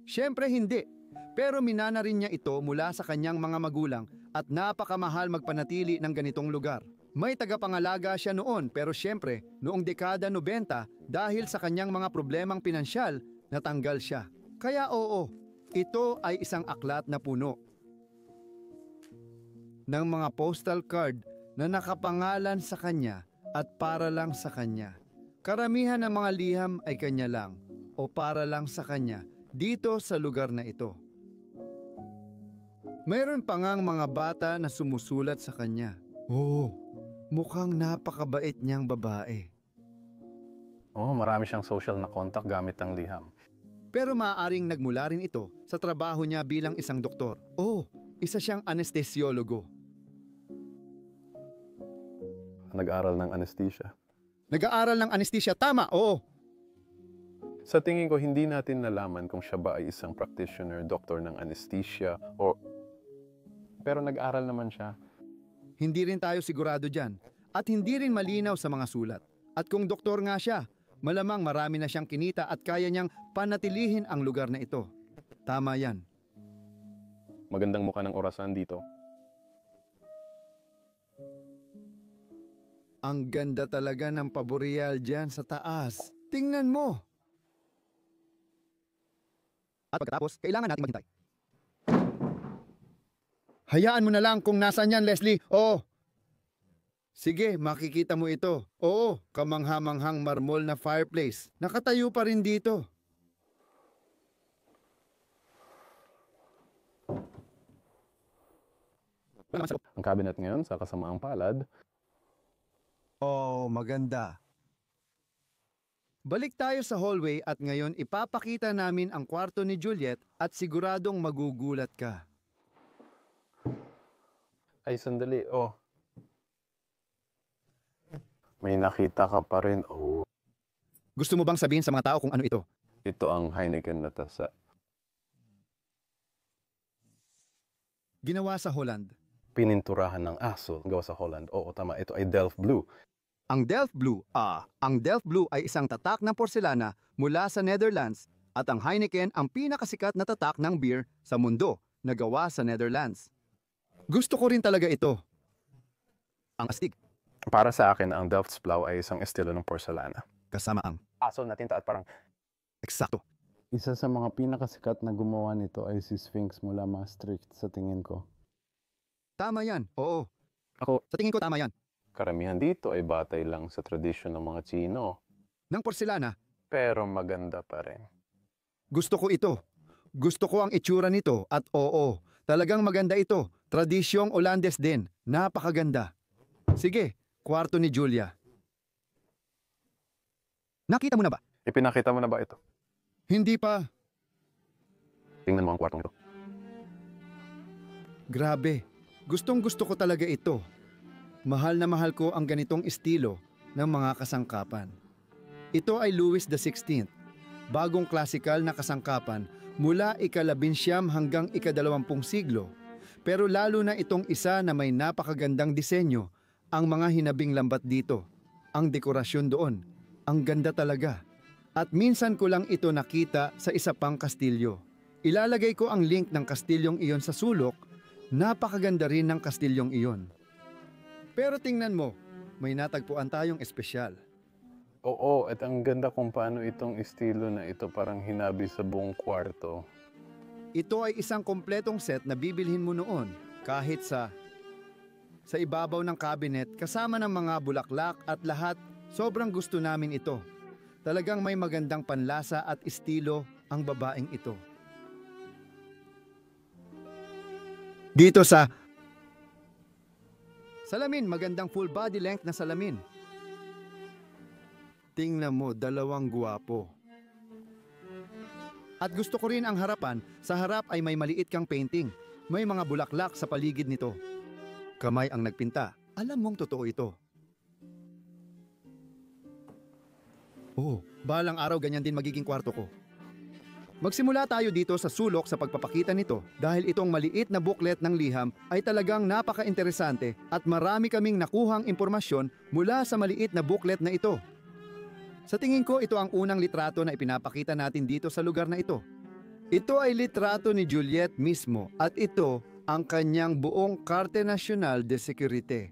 Siyempre hindi. Pero minana rin niya ito mula sa kanyang mga magulang at napakamahal magpanatili ng ganitong lugar. May tagapangalaga siya noon pero siyempre noong dekada 90 dahil sa kanyang mga problemang pinansyal natanggal siya. Kaya oo, ito ay isang aklat na puno ng mga postal card na nakapangalan sa kanya at para lang sa kanya. Karamihan ng mga liham ay kanya lang o para lang sa kanya dito sa lugar na ito. Mayroon pa ngang mga bata na sumusulat sa kanya. Oo, mukhang napakabait niyang babae. Oh, marami siyang social na contact gamit ang liham. Pero maaaring nagmula rin ito sa trabaho niya bilang isang doktor. Oh, isa siyang anestesiologo. Nag-aral ng anesthesia. Nag-aaral ng anesthesia, tama, oo. Sa tingin ko, hindi natin nalaman kung siya ba ay isang practitioner, doktor ng anesthesia, o... Pero nag-aral naman siya. Hindi rin tayo sigurado dyan. At hindi rin malinaw sa mga sulat. At kung doktor nga siya, malamang marami na siyang kinita at kaya niyang panatilihin ang lugar na ito. Tama yan. Magandang mukha ng orasan dito. Ang ganda talaga ng paboreal dyan sa taas. Tingnan mo! At pagkatapos, kailangan natin maghintay. Hayaan mo na lang kung nasaan yan, Leslie. Oo. Sige, makikita mo ito. Oo, kamangha-manghang marmol na fireplace. Nakatayo pa rin dito. Ang cabinet ngayon, sa kasamaang palad, Oh, maganda. Balik tayo sa hallway at ngayon ipapakita namin ang kwarto ni Juliet at siguradong magugulat ka. ay sandali, oh. May nakita ka pa rin, oh. Gusto mo bang sabihin sa mga tao kung ano ito? Ito ang Heineken na tasa. Ginawa sa Holland. Pininturahan ng aso, gawa sa Holland. Oo, tama. Ito ay Delft Blue. Ang Delft Blue ay isang tatak ng porselana mula sa Netherlands at ang Heineken ang pinakasikat na tatak ng beer sa mundo na gawa sa Netherlands. Gusto ko rin talaga ito. Ang astig, Para sa akin, ang Delft's Plow ay isang estilo ng porcelana. kasama ang Aso na tinta at parang... eksakto. Isa sa mga pinakasikat na gumawa nito ay si Sphinx mula Maastricht sa tingin ko. Tama yan, oo. Ako, Sa tingin ko tama yan. karamihan dito ay batay lang sa tradisyon ng mga Tsino. Ng porselana, Pero maganda pa rin. gusto ko ito. Gusto ko ang itsura nito at oo, Talagang maganda ito. Tradisyong Olandes din. Napakaganda. Sige, kwarto ni Julia. Nakita mo na ba? Ipinakita mo na ba ito? Hindi pa. Tingnan mo ang kwartong ito. Grabe. Gustong gusto ko talaga ito. Mahal na mahal ko ang ganitong estilo ng mga kasangkapan. Ito ay Louis XVI, bagong klasikal na kasangkapan mula ika-19 hanggang ika-20 siglo. Pero lalo na itong isa na may napakagandang disenyo, ang mga hinabing lambat dito, ang dekorasyon doon, ang ganda talaga. At minsan ko lang ito nakita sa isa pang kastilyo. Ilalagay ko ang link ng kastilyong iyon sa sulok, napakaganda rin ng kastilyong iyon. Pero tingnan mo, may natagpuan tayong espesyal. Oo, at ang ganda kung paano itong estilo na ito parang hinabi sa buong kwarto. Ito ay isang kompletong set na bibilhin mo noon kahit sa ibabaw ng cabinet kasama ng mga bulaklak at lahat. Sobrang gusto namin ito. Talagang may magandang panlasa at estilo ang babaeng ito. Dito sa salamin, magandang full body length na salamin. Tingnan mo, dalawang guwapo. At gusto ko rin ang harapan. Sa harap ay may maliit kang painting. May mga bulaklak sa paligid nito. Kamay ang nagpinta. Alam mong totoo ito. Oh, balang araw ganyan din magiging kwarto ko. Magsimula tayo dito sa sulok sa pagpapakita nito dahil itong maliit na booklet ng liham ay talagang napaka-interesante at marami kaming nakuhang impormasyon mula sa maliit na booklet na ito. Sa tingin ko, ito ang unang litrato na ipinapakita natin dito sa lugar na ito. Ito ay litrato ni Juliet mismo at ito ang kanyang buong Carte National de Sécurité.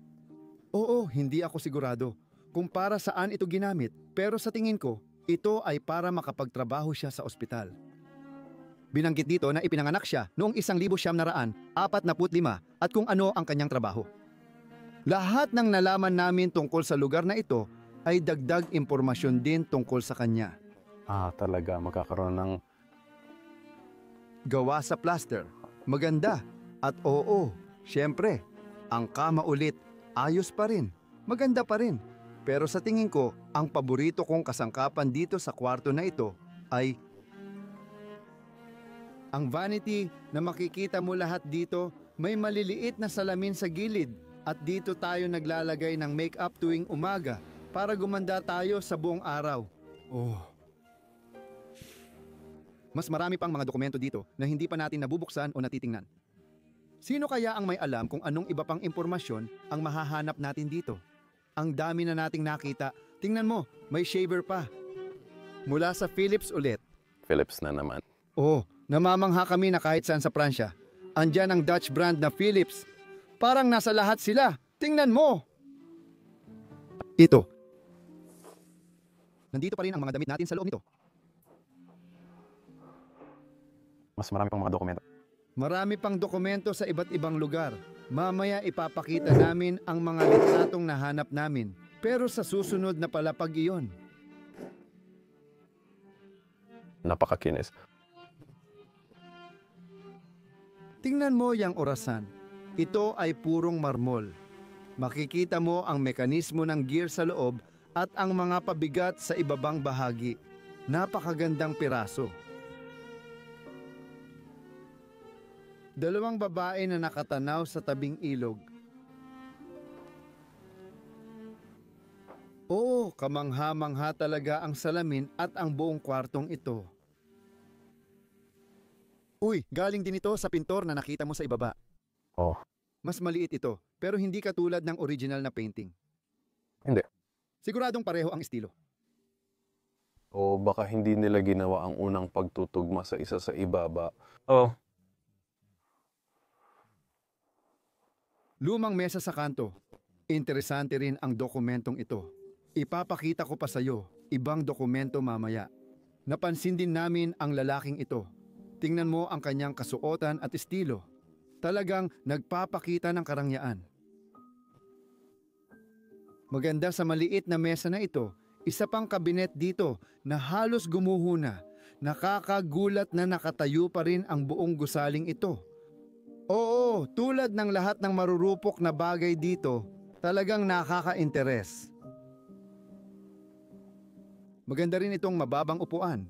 Oo, hindi ako sigurado kung para saan ito ginamit, pero sa tingin ko, ito ay para makapagtrabaho siya sa ospital. Binanggit dito na ipinanganak siya noong 1945 at kung ano ang kanyang trabaho. Lahat ng nalaman namin tungkol sa lugar na ito ay dagdag impormasyon din tungkol sa kanya. Talaga, magkakaroon ng Gawa sa plaster, maganda. At oo, syempre, ang kama ulit, ayos pa rin, maganda pa rin. Pero sa tingin ko, ang paborito kong kasangkapan dito sa kwarto na ito ay ang vanity na makikita mo lahat dito. May maliliit na salamin sa gilid at dito tayo naglalagay ng makeup tuwing umaga para gumanda tayo sa buong araw. Oh. Mas marami pang mga dokumento dito na hindi pa natin nabubuksan o natitingnan. Sino kaya ang may alam kung anong iba pang impormasyon ang mahahanap natin dito? Ang dami na nating nakita. Tingnan mo, may shaver pa. Mula sa Philips ulit. Philips na naman. Oh, namamangha kami na kahit saan sa Pransya. Andyan ang Dutch brand na Philips. Parang nasa lahat sila. Tingnan mo! Ito. Nandito pa rin ang mga damit natin sa loob nito. Mas marami pang mga dokumento. Marami pang dokumento sa iba't ibang lugar. Mamaya ipapakita namin ang mga litratong nahanap namin. Pero sa susunod na palapag iyon. Napakakinis. Tingnan mo yang orasan. Ito ay purong marmol. Makikita mo ang mekanismo ng gear sa loob at ang mga pabigat sa ibabang bahagi. Napakagandang piraso. Dalawang babae na nakatanaw sa tabing ilog. Oo, kamangha-mangha talaga ang salamin at ang buong kwartong ito. Uy, galing din ito sa pintor na nakita mo sa ibaba. Oh, Mas maliit ito, pero hindi katulad ng original na painting. hindi. Siguradong pareho ang estilo. O baka hindi nila ginawa ang unang pagtutugma sa isa sa ibaba. Lumang mesa sa kanto. Interesante rin ang dokumentong ito. Ipapakita ko pa sa iyo ibang dokumento mamaya. Napansin din namin ang lalaking ito. Tingnan mo ang kanyang kasuotan at estilo. Talagang nagpapakita ng karangyaan. Maganda sa maliit na mesa na ito, isa pang kabinet dito na halos gumuho na. Nakakagulat na nakatayo pa rin ang buong gusaling ito. Oo, tulad ng lahat ng marurupok na bagay dito, talagang nakaka-interes. Maganda rin itong mababang upuan.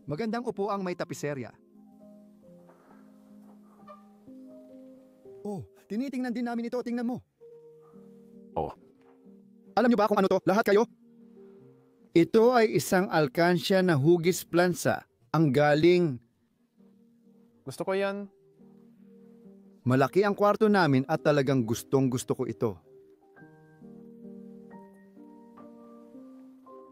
Magandang upuang may tapiserya. Oh, tinitingnan din namin ito. Tingnan mo. Oh. Alam niyo ba kung ano to? Lahat kayo? Ito ay isang alkansya na hugis plansa. Ang galing. Gusto ko yan. Malaki ang kwarto namin at talagang gustong gusto ko ito.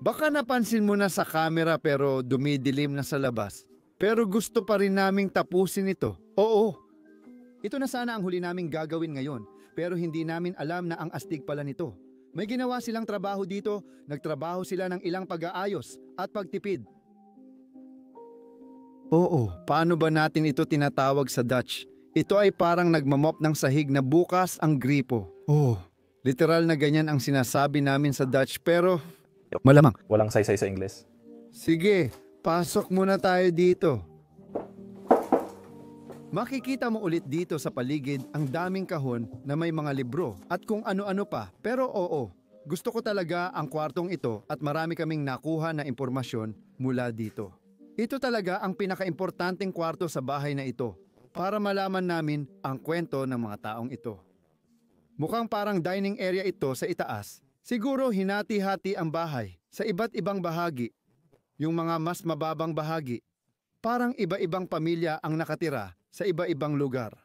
Baka napansin mo na sa camera pero dumidilim na sa labas. Pero gusto pa rin naming tapusin ito. Oo. Ito na sana ang huli naming gagawin ngayon. Pero hindi namin alam na ang astig pala nito. May ginawa silang trabaho dito. Nagtrabaho sila ng ilang pag-aayos at pagtipid. Oo, paano ba natin ito tinatawag sa Dutch? Ito ay parang nagmamop ng sahig na bukas ang gripo. Oh, literal na ganyan ang sinasabi namin sa Dutch pero malamang. Walang saysay sa Ingles. Sige, pasok muna tayo dito. Makikita mo ulit dito sa paligid ang daming kahon na may mga libro at kung ano-ano pa. Pero oo, gusto ko talaga ang kwartong ito at marami kaming nakuha na impormasyon mula dito. Ito talaga ang pinakaimportanteng kwarto sa bahay na ito para malaman namin ang kwento ng mga taong ito. Mukhang parang dining area ito sa itaas. Siguro hinati-hati ang bahay sa iba't ibang bahagi. Yung mga mas mababang bahagi, parang iba-ibang pamilya ang nakatira sa iba-ibang lugar.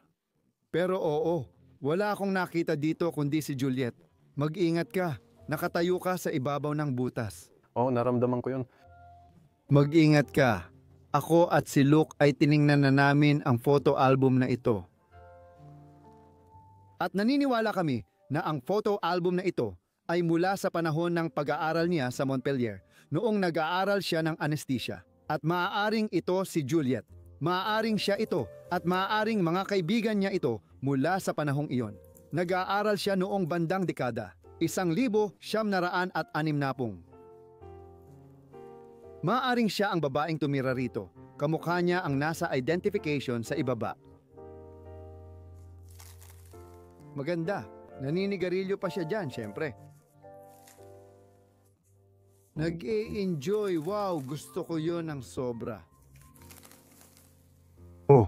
Pero oo, wala akong nakita dito kundi si Juliet. Mag-ingat ka, nakatayo ka sa ibabaw ng butas. Oh, naramdaman ko yun. Mag-ingat ka. Ako at si Luke ay tiningnan na namin ang photo album na ito. At naniniwala kami na ang photo album na ito ay mula sa panahon ng pag-aaral niya sa Montpellier noong nag-aaral siya ng anesthesia. At maaaring ito si Juliet. Maaaring siya ito at maaaring mga kaibigan niya ito mula sa panahong iyon. Nag-aaral siya noong bandang dekada, 1960. Maaaring siya ang babaeng tumira rito. Kamukha niya ang nasa identification sa ibaba. Maganda. Naninigarilyo pa siya dyan, syempre. Nag-e-enjoy. Wow, gusto ko yon ng sobra. Oh.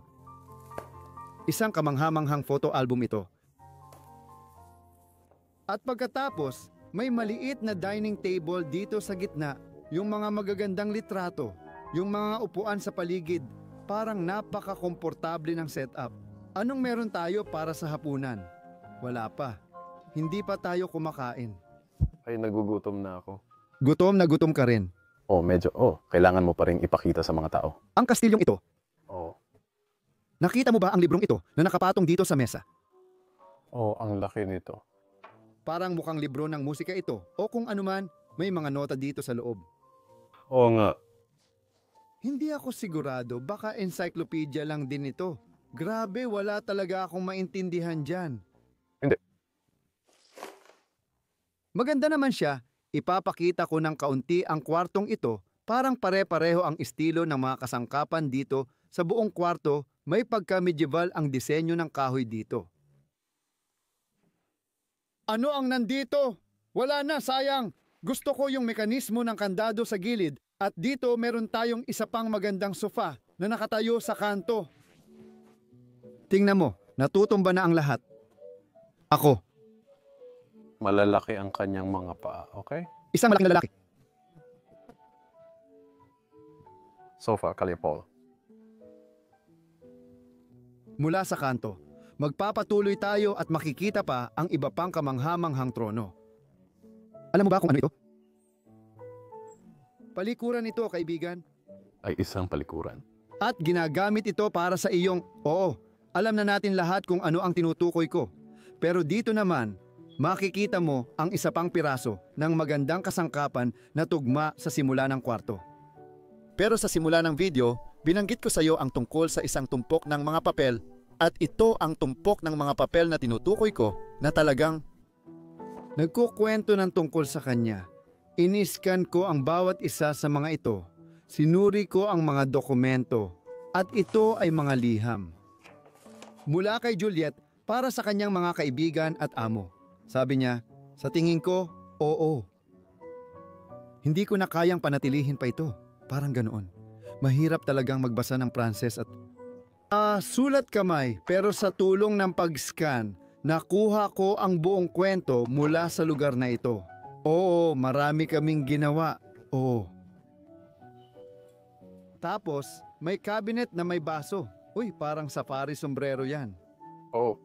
Isang kamanghamanghang photo album ito. At pagkatapos, may maliit na dining table dito sa gitna. Yung mga magagandang litrato, yung mga upuan sa paligid, parang napaka-komportable ng setup. Anong meron tayo para sa hapunan? Wala pa. Hindi pa tayo kumakain. Ay, nagugutom na ako. Gutom na gutom ka rin. Oh, medyo, kailangan mo pa rin ipakita sa mga tao. Ang kastilyong ito, Oh. nakita mo ba ang librong ito na nakapatong dito sa mesa? Oh, ang laki nito. Parang mukhang libro ng musika ito o kung anuman, may mga nota dito sa loob. Oo nga. Hindi ako sigurado, baka encyclopedia lang din ito. Grabe, wala talaga akong maintindihan dyan. Hindi. Maganda naman siya, ipapakita ko ng kaunti ang kwartong ito, parang pare-pareho ang estilo ng mga kasangkapan dito. Sa buong kwarto, may pagka-medieval ang disenyo ng kahoy dito. Ano ang nandito? Wala na, sayang. Gusto ko yung mekanismo ng kandado sa gilid at dito meron tayong isa pang magandang sofa na nakatayo sa kanto. Tingnan mo, natutumba na ang lahat. Ako, Malalaki ang kanyang mga paa, okay? isang malaking lalaki. Sofa, Paul. Mula sa kanto, magpapatuloy tayo at makikita pa ang iba pang kamanghamanghang trono. Alam mo ba kung ano ito? Palikuran ito, kaibigan. Ay isang palikuran. At ginagamit ito para sa iyong, oo, alam na natin lahat kung ano ang tinutukoy ko. Pero dito naman, makikita mo ang isa pang piraso ng magandang kasangkapan na tugma sa simula ng kwarto. Pero sa simula ng video, binanggit ko sa iyo ang tungkol sa isang tumpok ng mga papel at ito ang tumpok ng mga papel na tinutukoy ko na talagang nagkukwento ng tungkol sa kanya. Iniskan ko ang bawat isa sa mga ito. Sinuri ko ang mga dokumento. At ito ay mga liham. Mula kay Juliet para sa kanyang mga kaibigan at amo. Sabi niya, sa tingin ko, oo. Hindi ko na kayang panatilihin pa ito. Parang ganoon. Mahirap talagang magbasa ng Pranses at sulat kamay, pero sa tulong ng pag-scan, nakuha ko ang buong kwento mula sa lugar na ito. Oo, marami kaming ginawa. Oo. Tapos, may cabinet na may baso. Uy, parang safari sombrero yan. Oh,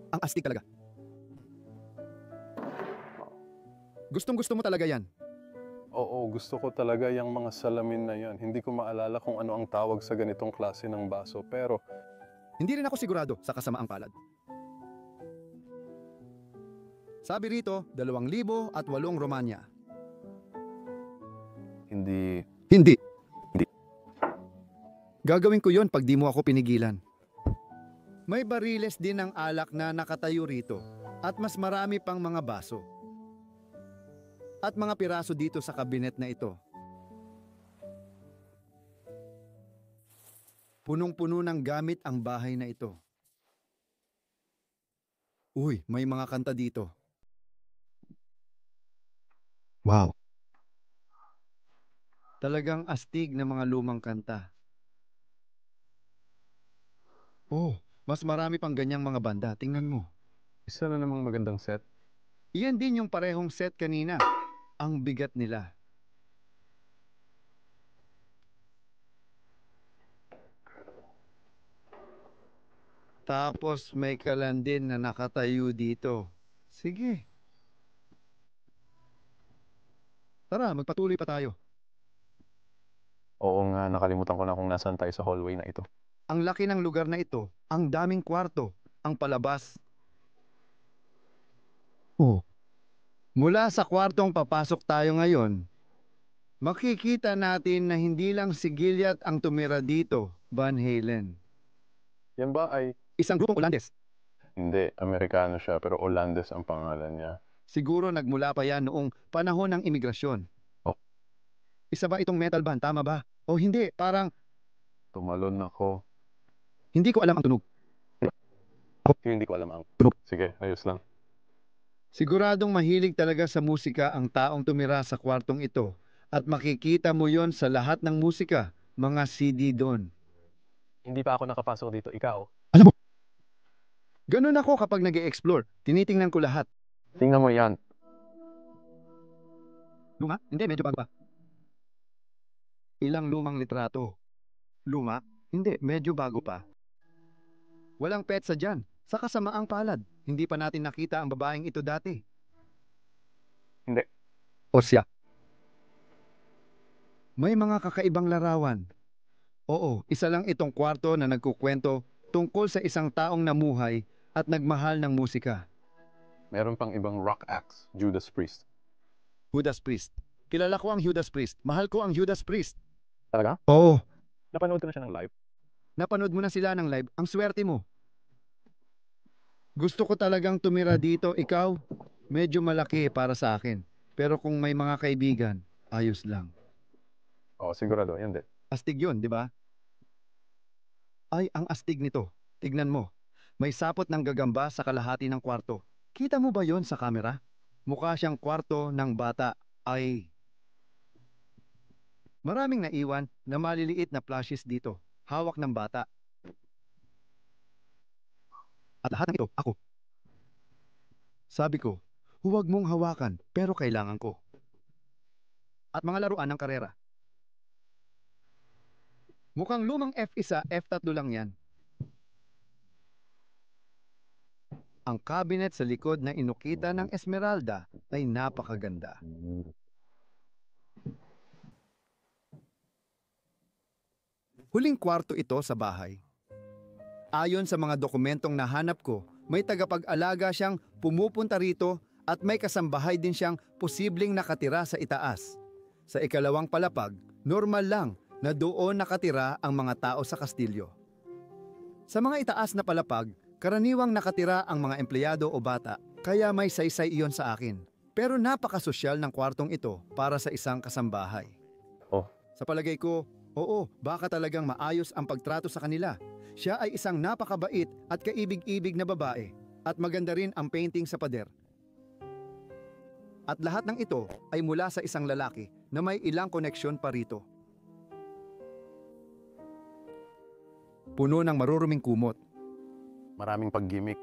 Ang astig talaga. Gustong-gusto mo talaga yan. oo, gusto ko talaga yung mga salamin na yan. Hindi ko maalala kung ano ang tawag sa ganitong klase ng baso, pero Hindi rin ako sigurado sa kasamaang palad. Sabi rito, 2,008 Romanya. hindi. Hindi. Hindi. Gagawin ko yon pag di mo ako pinigilan. May bariles din ng alak na nakatayo rito at mas marami pang mga baso. At mga piraso dito sa kabinet na ito. Punong-puno ng gamit ang bahay na ito. Uy, may mga kanta dito. Wow. Talagang astig na mga lumang kanta. Oh, mas marami pang ganyang mga banda. Tingnan mo. Isa na namang magandang set. Iyan din yung parehong set kanina. Ang bigat nila. Tapos may kalandin na nakatayo dito. Sige. Tara, magpatuloy pa tayo. Oo nga, nakalimutan ko na kung nasaan tayo sa hallway na ito. Ang laki ng lugar na ito. Ang daming kwarto. Ang palabas. Oh. Mula sa kwartong papasok tayo ngayon, makikita natin na hindi lang si Gilliat ang tumira dito, Van Halen. Yan ba ay... Isang grupong Olandes. Hindi, Amerikano siya pero Olandes ang pangalan niya. Siguro nagmula pa yan noong panahon ng imigrasyon. Oh. Isa ba itong metal band? Tama ba? O hindi, parang Tumalon ako. hindi ko alam ang tunog. Hindi ko alam ang... Sige, ayos lang. Siguradong mahilig talaga sa musika ang taong tumira sa kwartong ito at makikita mo yon sa lahat ng musika, mga CD doon. Hindi pa ako nakapasok dito, ikaw. Alam mo, ganun ako kapag nag-e-explore. Tinitingnan ko lahat. Tingnan mo yan. Luma? Hindi, medyo bago pa. Ilang lumang litrato. Luma? Hindi, medyo bago pa. Walang petsa dyan. Sa kasamaang palad. Hindi pa natin nakita ang babaeng ito dati. Hindi. O siya. May mga kakaibang larawan. Oo, isa lang itong kwarto na nagkukwento tungkol sa isang taong namuhay at nagmahal ng musika. Meron pang ibang rock acts, Judas Priest. Judas Priest. Kilala ko ang Judas Priest. Mahal ko ang Judas Priest. Talaga? Oo. Napanood ko na siya ng live. Napanood mo na sila ng live. Ang swerte mo. Gusto ko talagang tumira dito. Ikaw, medyo malaki para sa akin. Pero kung may mga kaibigan, ayos lang. Oo, sigurado, yan din. Astig yun, di ba? Ay, ang astig nito. Tignan mo. May sapot ng gagamba sa kalahati ng kwarto. Kita mo ba yon sa kamera? Mukha siyang kwarto ng bata. Ay. Maraming naiwan na maliliit na plushies dito. Hawak ng bata. At lahat ng ito, ako. Sabi ko, huwag mong hawakan, pero kailangan ko. At mga laruan ng karera. Mukhang lumang F1, F3 lang yan. Ang cabinet sa likod na inukita ng Esmeralda ay napakaganda. Huling kwarto ito sa bahay. Ayon sa mga dokumentong nahanap ko, may tagapag-alaga siyang pumupunta rito at may kasambahay din siyang posibleng nakatira sa itaas. Sa ikalawang palapag, normal lang na doon nakatira ang mga tao sa kastilyo. Sa mga itaas na palapag, karaniwang nakatira ang mga empleyado o bata, kaya may saysay iyon sa akin. Pero napakasosyal ng kwartong ito para sa isang kasambahay. Oh. Sa palagay ko, Oo, baka talagang maayos ang pagtrato sa kanila. Siya ay isang napakabait at kaibig-ibig na babae. At maganda rin ang painting sa pader. At lahat ng ito ay mula sa isang lalaki na may ilang koneksyon pa rito. Puno ng maruruming kumot. Maraming paggimik.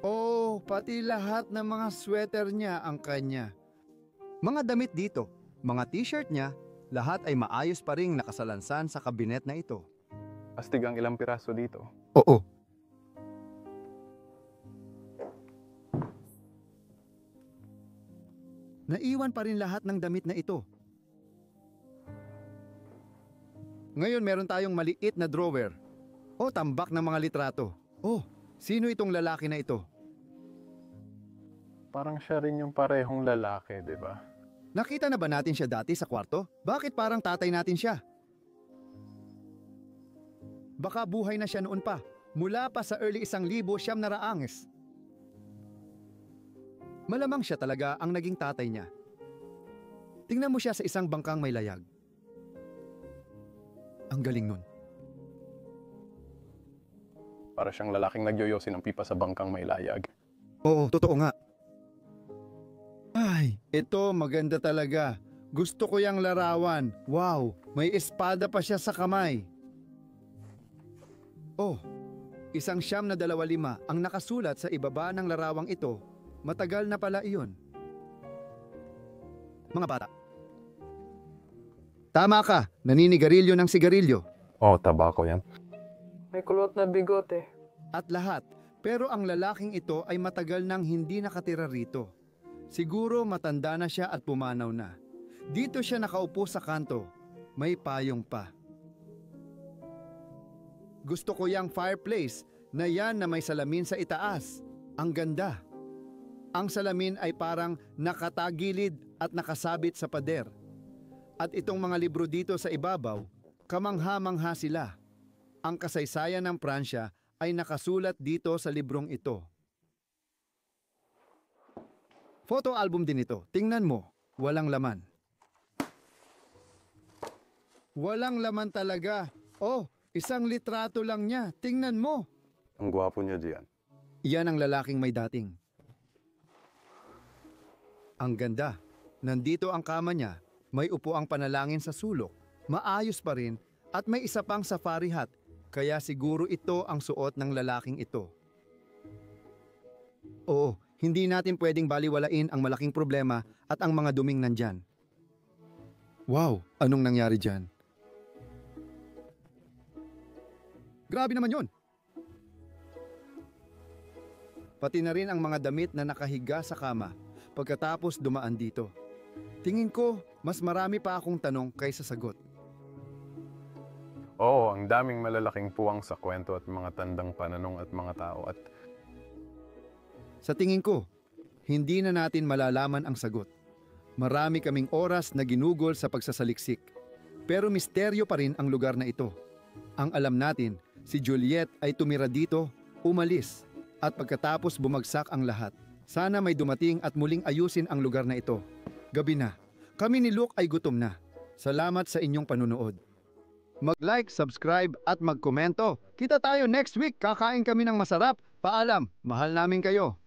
Oh, pati lahat ng mga sweater niya ang kanya. Mga damit dito, mga t-shirt niya, lahat ay maayos pa ring nakasalansan sa kabinet na ito. Astig ang ilang piraso dito. Oo. Naiwan pa rin lahat ng damit na ito. Ngayon meron tayong maliit na drawer. O tambak ng mga litrato. Oh, sino itong lalaki na ito? Parang siya rin yung parehong lalaki, di ba? Nakita na ba natin siya dati sa kwarto? Bakit parang tatay natin siya? Baka buhay na siya noon pa, mula pa sa early 1900 na raanges. Malamang siya talaga ang naging tatay niya. Tingnan mo siya sa isang bangkang may layag. Ang galing nun. Para siyang lalaking nagyoyosi ng pipa sa bangkang may layag. Oo, totoo nga. Ay, ito maganda talaga. Gusto ko yang larawan. Wow, may espada pa siya sa kamay. Oh, 1925 ang nakasulat sa ibaba ng larawang ito. Matagal na pala iyon. Mga bata. Tama ka, naninigarilyo ng sigarilyo. Oh, tabako yan. May kulot na bigote. At lahat, pero ang lalaking ito ay matagal nang hindi nakatira rito. Siguro matanda na siya at pumanaw na. Dito siya nakaupo sa kanto. May payong pa. Gusto ko yang fireplace na yan na may salamin sa itaas. Ang ganda. Ang salamin ay parang nakatagilid at nakasabit sa pader. At itong mga libro dito sa ibabaw, kamangha-mangha sila. Ang kasaysayan ng Pransya ay nakasulat dito sa librong ito. Photo album din ito. Tingnan mo, walang laman. Walang laman talaga. Oh, isang litrato lang niya. Tingnan mo. Ang gwapo niya diyan. Iyan ang lalaking may dating. Ang ganda. Nandito ang kama niya. May upo ang panalangin sa sulok. Maayos pa rin at may isa pang safari hat. Kaya siguro ito ang suot ng lalaking ito. Oo, hindi natin pwedeng baliwalain ang malaking problema at ang mga duming nandyan. Wow, anong nangyari dyan? Grabe naman yon. Pati na rin ang mga damit na nakahiga sa kama pagkatapos dumaan dito. Tingin ko, mas marami pa akong tanong kaysa sagot. Oo, ang daming malalaking puwang sa kwento at mga tandang pananong at mga tao at Sa tingin ko, hindi na natin malalaman ang sagot. Marami kaming oras na ginugol sa pagsasaliksik. Pero misteryo pa rin ang lugar na ito. Ang alam natin, si Juliet ay tumira dito, umalis, at pagkatapos bumagsak ang lahat. Sana may dumating at muling ayusin ang lugar na ito. Gabi na. Kami ni Luke ay gutom na. Salamat sa inyong panunood. Mag-like, subscribe at magkomento. Kita tayo next week. Kakain kami ng masarap. Paalam, mahal namin kayo.